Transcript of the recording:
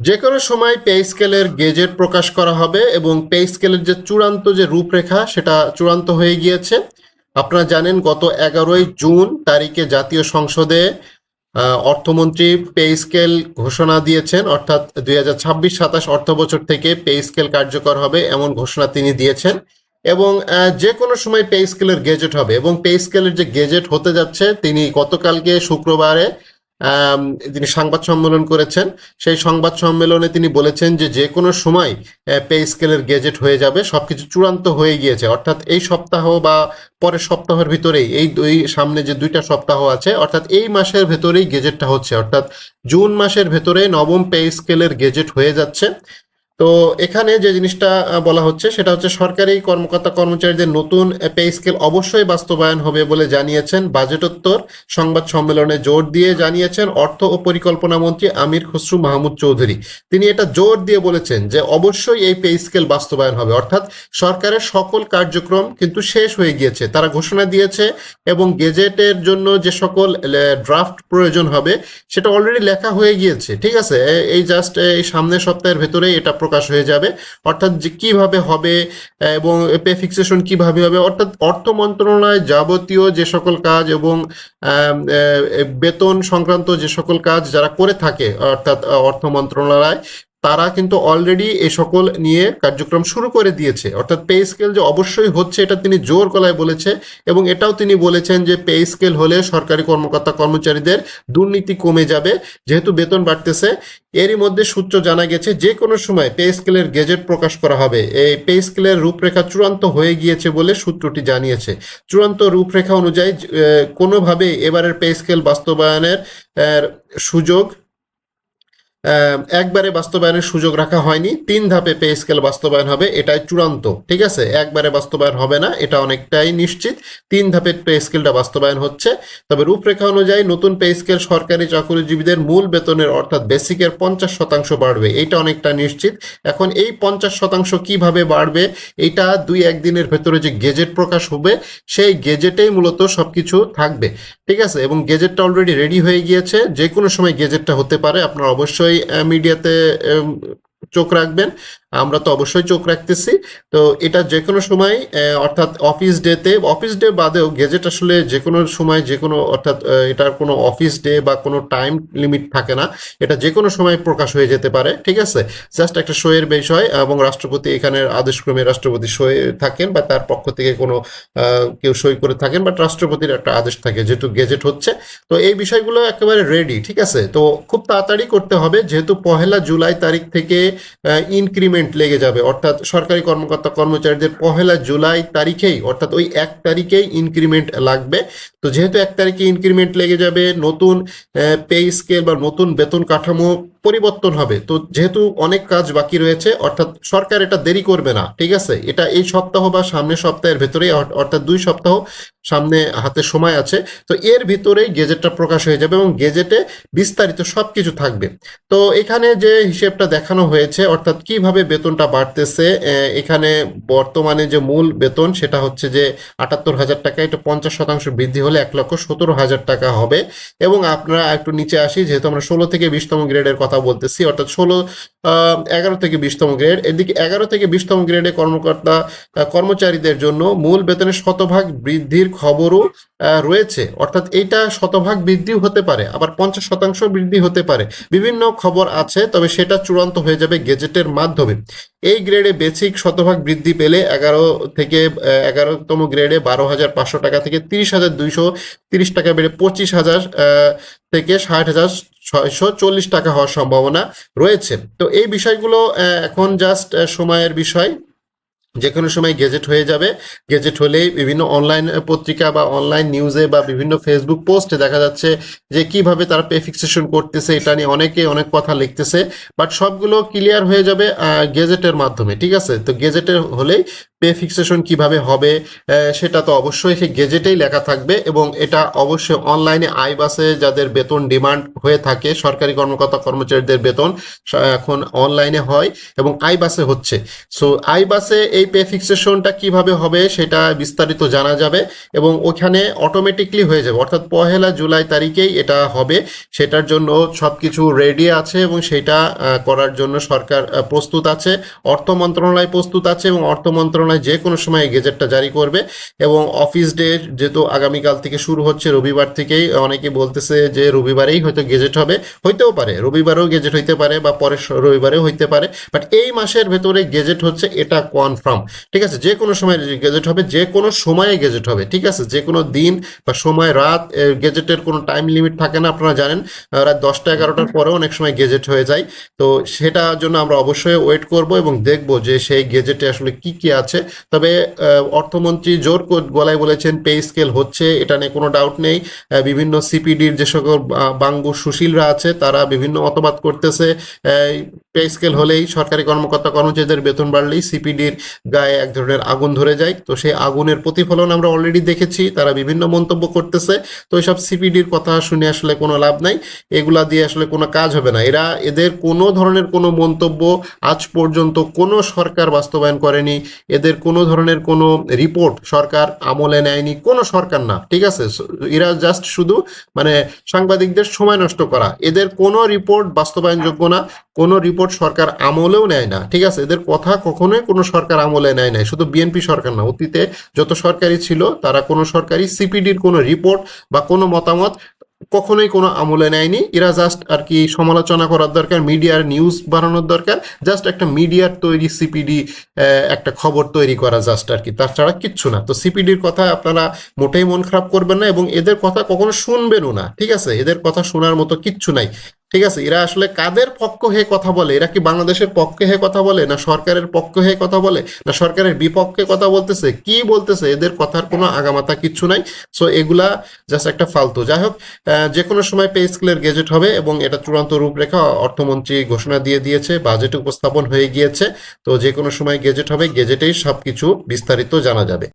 যে কোনো সময় পে স্কেলের গেজেট প্রকাশ করা হবে এবং পে স্কেলের যে চূড়ান্ত যে রূপরেখা সেটা চূড়ান্ত হয়ে গিয়েছে। আপনারা জানেন গত 11ই জুন তারিখে জাতীয় সংসদে অর্থমন্ত্রী পে স্কেল ঘোষণা দিয়েছেন, অর্থাৎ 2026-27 অর্থ বছর থেকে পে স্কেল কার্যকর হবে এমন ঘোষণা তিনি দিয়েছেন। এবং যে কোনো সময় পে স্কেলের গেজেট হবে এবং পে স্কেলের যে গেজেট হতে যাচ্ছে তিনি গতকালকে শুক্রবারে তিনি সংবাদ সম্মেলন করেছেন। সেই সংবাদ সম্মেলনে তিনি বলেছেন যে যে কোনো সময় পে স্কেলের গেজেট হয়ে যাবে, সবকিছু চূড়ান্ত হয়ে গিয়েছে, অর্থাৎ এই সপ্তাহ বা পরের সপ্তাহের ভিতরেই, এই সামনে যে 2টা সপ্তাহ আছে অর্থাৎ এই মাসের ভেতরেই গেজেটটা হচ্ছে, অর্থাৎ জুন মাসের ভেতরে নবম পে স্কেলের গেজেট হয়ে যাচ্ছে। তো এখানে যে জিনিসটা বলা হচ্ছে সেটা হচ্ছে সরকারি কর্মকর্তা কর্মচারীদের নতুন পে স্কেল অবশ্যই বাস্তবায়ন হবে বলে জানিয়েছেন বাজেটোত্তর সংবাদ সম্মেলনে জোর দিয়ে জানিয়েছেন অর্থ ও পরিকল্পনা মন্ত্রী আমির খসরু মাহমুদ চৌধুরী। তিনি এটা জোর দিয়ে বলেছেন যে অবশ্যই এই পে স্কেল বাস্তবায়ন হবে, অর্থাৎ সরকারের সকল কার্যক্রম কিন্তু শেষ হয়ে গিয়েছে, তারা ঘোষণা দিয়েছে এবং গেজেটের জন্য যে সকল ড্রাফট প্রয়োজন হবে সেটা অলরেডি লেখা হয়ে গিয়েছে। ঠিক আছে, এই জাস্ট এই সামনের সপ্তাহের ভেতরেই এটা প্রকাশ হয়ে যাবে, অর্থাৎ যে কিভাবে হবে এবং পে ফিক্সেশন কিভাবে হবে, অর্থাৎ অর্থ মন্ত্রণালয় যাবতীয় যে সকল কাজ এবং বেতন সংক্রান্ত যে সকল কাজ যারা করে থাকে অর্থাৎ অর্থ মন্ত্রণালয়, তারা কিন্তু অলরেডি এ সকল নিয়ে কার্যক্রম শুরু করে দিয়েছে। অর্থাৎ পে স্কেল যে অবশ্যই হচ্ছে এটা তিনি জোর গলায় বলেছে এবং এটাও তিনি বলেছেন যে পে স্কেল হলে সরকারি কর্মকর্তা কর্মচারীদের দুর্নীতি কমে যাবে যেহেতু বেতন বাড়তেছে। এরই মধ্যে সূত্র জানা গেছে যে কোনো সময় পে স্কেলের গেজেট প্রকাশ করা হবে। এই পে স্কেলের রূপরেখা চূড়ান্ত হয়ে গিয়েছে বলে সূত্রটি জানিয়েছে। চূড়ান্ত রূপরেখা অনুযায়ী কোনোভাবেই এবারের পে স্কেল বাস্তবায়নের সুযোগ একবারে বাস্তবায়নের সুযোগ রাখা হয়নি, 3 ধাপে পে স্কেল বাস্তবায়ন হবে, এটাই চূড়ান্ত। ঠিক আছে, একবারে বাস্তবায়ন হবে না, এটা অনেকটাই নিশ্চিত। 3 ধাপে পে স্কেলটা বাস্তবায়ন হচ্ছে। তবে রূপরেখা অনুযায়ী নতুন পে স্কেল সরকারি চাকরিজীবীদের মূল বেতনের অর্থাৎ বেসিকের 50% বাড়বে, এইটা অনেকটা নিশ্চিত। এখন এই 50% কিভাবে বাড়বে এইটা 2-1 দিনের ভেতরে যে গেজেট প্রকাশ হবে সেই গেজেটেই মূলত সবকিছু থাকবে। ঠিক আছে, এবং গেজেটটা অলরেডি রেডি হয়ে গিয়েছে, যে কোনো সময় গেজেটটা হতে পারে। আপনারা অবশ্যই মিডিয়াতে চোখ রাখবেন, আমরা তো অবশ্যই চোখ রাখতেছি। তো এটা যে কোনো সময় অর্থাৎ অফিস ডে বাদেও গেজেট আসলে যে কোনো সময় যে কোনো অর্থাৎ এটার কোনো অফিস ডে বা কোনো টাইম লিমিট থাকে না, এটা যে কোনো সময় প্রকাশ হয়ে যেতে পারে। ঠিক আছে, জাস্ট একটা সইয়ের বিষয় এবং রাষ্ট্রপতি এখানে আদেশক্রমে রাষ্ট্রপতি সই থাকেন বা তার পক্ষ থেকে কোনো কেউ সই করে থাকেন, বাট রাষ্ট্রপতির একটা আদেশ থাকে যেহেতু গেজেট হচ্ছে। তো এই বিষয়গুলো একেবারে রেডি। ঠিক আছে, তো খুব তাড়াতাড়ি করতে হবে যেহেতু 1 জুলাই তারিখ থেকে ইনক্রিমেন্ট লেগে যাবে, অর্থাৎ সরকারি কর্মকর্তা কর্মচারীদের 1 জুলাই তারিখেই অর্থাৎ ওই 1 তারিখেই ইনক্রিমেন্ট লাগবে। তো যেহেতু 1 তারিখে ইনক্রিমেন্ট লেগে যাবে, নতুন পে স্কেল বা নতুন বেতন কাঠামো পরিবর্তন হবে। তো যেহেতু অনেক কাজ বাকি রয়েছে অর্থাৎ সরকার এটা দেরি করবে না। ঠিক আছে, এটা এই সপ্তাহ বা সামনের সপ্তাহের ভেতরেই অর্থাৎ 2 সপ্তাহ সামনে হাতে সময় আছে। তো এর ভিতরেই গেজেটটা প্রকাশ হয়ে যাবে এবং গেজেটে বিস্তারিত সবকিছু থাকবে। তো এখানে যে হিসেবটা দেখানো হয়েছে অর্থাৎ কিভাবে বেতনটা বাড়তেছে, এখানে বর্তমানে যে মূল বেতন সেটা হচ্ছে যে 78,000 টাকা, এটা 50% বৃদ্ধি হলে 1,17,000 টাকা হবে। এবং আপনারা একটু নিচে আসি, যেহেতু আমরা 16 থেকে 20তম গ্রেডের কথা বলতেছি, অর্থাৎ 11 থেকে 20তম গ্রেড, এদিকে 11 থেকে 20তম গ্রেডে কর্মচারীদের জন্য মূল বেতনের শতভাগ বৃদ্ধির খবরও রয়েছে, অর্থাৎ এইটা শতভাগ বৃদ্ধিও হতে পারে আবার 50% বৃদ্ধি হতে পারে, বিভিন্ন খবর আছে। তবে সেটা চূড়ান্ত হয়ে যাবে গেজেটের মাধ্যমে। এই গ্রেডে বেসিক শতভাগ বৃদ্ধি পেলে 11তম গ্রেডে 12,500 টাকা থেকে 30,230 টাকা বেড়ে 25,000 থেকে 60,640 টাকা হওয়ার সম্ভাবনা রয়েছে। তো এই বিষয়গুলো এখন জাস্ট সময়ের বিষয়, যে কোনো সময় গেজেট হয়ে যাবে। গেজেট হলেই বিভিন্ন অনলাইন পত্রিকা বা অনলাইন নিউজে বা বিভিন্ন ফেসবুক পোস্টে দেখা যাচ্ছে যে কিভাবে তারা পে ফিক্সেশন করতেছে, এটা নিয়ে অনেকে অনেক কথা লিখতেছে, বাট সবগুলো ক্লিয়ার হয়ে যাবে গেজেটের মাধ্যমে। ঠিক আছে, তো গেজেটের হলেই পে ফিক্সেশন কিভাবে হবে সেটা তো অবশ্যই সেই গেজেটেই লেখা থাকবে, এবং এটা অবশ্যই অনলাইনে আইবাসে যাদের বেতন ডিমান্ড হয়ে থাকে, সরকারি কর্মকর্তা কর্মচারীদের বেতন এখন অনলাইনে হয় এবং আইবাসে হচ্ছে। সো আইবাসে এই পে ফিক্সেশনটা কিভাবে হবে সেটা বিস্তারিত জানা যাবে এবং ওখানে অটোমেটিকলি হয়ে যাবে, অর্থাৎ 1 জুলাই তারিখেই এটা হবে। সেটার জন্য সবকিছু রেডি আছে এবং সেটা করার জন্য সরকার প্রস্তুত আছে, অর্থ মন্ত্রণালয় প্রস্তুত আছে এবং অর্থ মন্ত্রণালয় যে কোনো সময় এই গেজেটটা জারি করবে। এবং অফিস ডে যেহেতু আগামীকাল থেকে শুরু হচ্ছে, রবিবার থেকেই অনেকে বলতেছে যে রবিবারেই হয়তো গেজেট হবে, হইতেও পারে রবিবারেও গেজেট হইতে পারে বা পরের রবিবারেও হইতে পারে, বাট এই মাসের ভেতরে গেজেট হচ্ছে এটা কনফার্ম। ঠিক আছে, যে কোনো সময় গেজেট হবে, যে কোনো সময়ে গেজেট হবে। ঠিক আছে, যে কোনো দিন বা সময় রাত, গেজেটের কোনো টাইম লিমিট থাকে না, আপনারা জানেন রাত 10টা 11টার পরেও অনেক সময় গেজেট হয়ে যায়। তো সেটার জন্য আমরা অবশ্যই ওয়েট করব এবং দেখব যে সেই গেজেটে আসলে কি কি আছে। তবে অর্থমন্ত্রী জোর গলায় বলেছেন পে স্কেল হচ্ছে, এটা নিয়ে কোনো ডাউট নেই। বিভিন্ন সিপিডির যে সকল বাঙ্গু সুশীলরা আছে তারা বিভিন্ন মতবাদ করতেছে পে স্কেল হলেই, সরকারি কর্মকর্তা কর্মচারীদের বেতন বাড়লেই সিপিডির গায়ে এক ধরনের আগুন ধরে যায়। তো সেই আগুনের প্রতিফলন আমরা অলরেডি দেখেছি, তারা বিভিন্ন মন্তব্য করতেছে। তো এইসব সিপিডির কথা শুনে আসলে কোনো লাভ নাই, এগুলা দিয়ে আসলে কোনো কাজ হবে না। এদের কোনো ধরনের কোনো মন্তব্য আজ পর্যন্ত কোনো সরকার বাস্তবায়ন করেনি, এদের কোনো ধরনের কোনো রিপোর্ট সরকার আমলে নেয়নি, কোনো সরকার না। ঠিক আছে, এরা জাস্ট শুধু মানে সাংবাদিকদের সময় নষ্ট করা, এদের কোনো রিপোর্ট বাস্তবায়নযোগ্য না, কোনো রিপোর্ট সরকার আমলেও নেয় না। ঠিক আছে, এদের কথা কখনোই কোনো সরকার আমলে নেয় নাই, শুধু বিএনপি সরকার না, অতীতে যত সরকারি ছিল তারা কোনো সরকারি সিপিডির কোনো রিপোর্ট বা কোনো মতামত কখনোই কোনো আমলে নেয়নি। এরা জাস্ট আর কি সমালোচনা করার দরকার, মিডিয়ার নিউজ বাড়ানোর দরকার, জাস্ট একটা মিডিয়ার তৈরি সিপিডি, একটা খবর তৈরি করা জাস্ট আর কি, তাছাড়া কিচ্ছু না। তো সিপিডির কথা আপনারা মোটেই মন খারাপ করবেন না এবং এদের কথা কখনো শুনবেনও না। ঠিক আছে, এদের কথা শোনার মতো কিচ্ছু নাই। ঠিক আছে, এরা আসলে কাদের পক্ষ হয়ে কথা বলে? এরা কি বাংলাদেশের পক্ষে হয়ে কথা বলে, না সরকারের পক্ষে হয়ে কথা বলে, না সরকারের বিপক্ষে কথা বলতেছে, কি বলতেছে? এদের কথার কোনো আগামাথা কিচ্ছু নাই। সো এগুলা জাস্ট একটা ফালতু। যাই হোক, যে কোনো সময় পে স্কেলের গেজেট হবে এবং এটা চূড়ান্ত রূপরেখা অর্থমন্ত্রী ঘোষণা দিয়ে দিয়েছে, বাজেট উপস্থাপন হয়ে গিয়েছে। তো যে কোনো সময় গেজেট হবে, গেজেটেই সবকিছু বিস্তারিত জানা যাবে।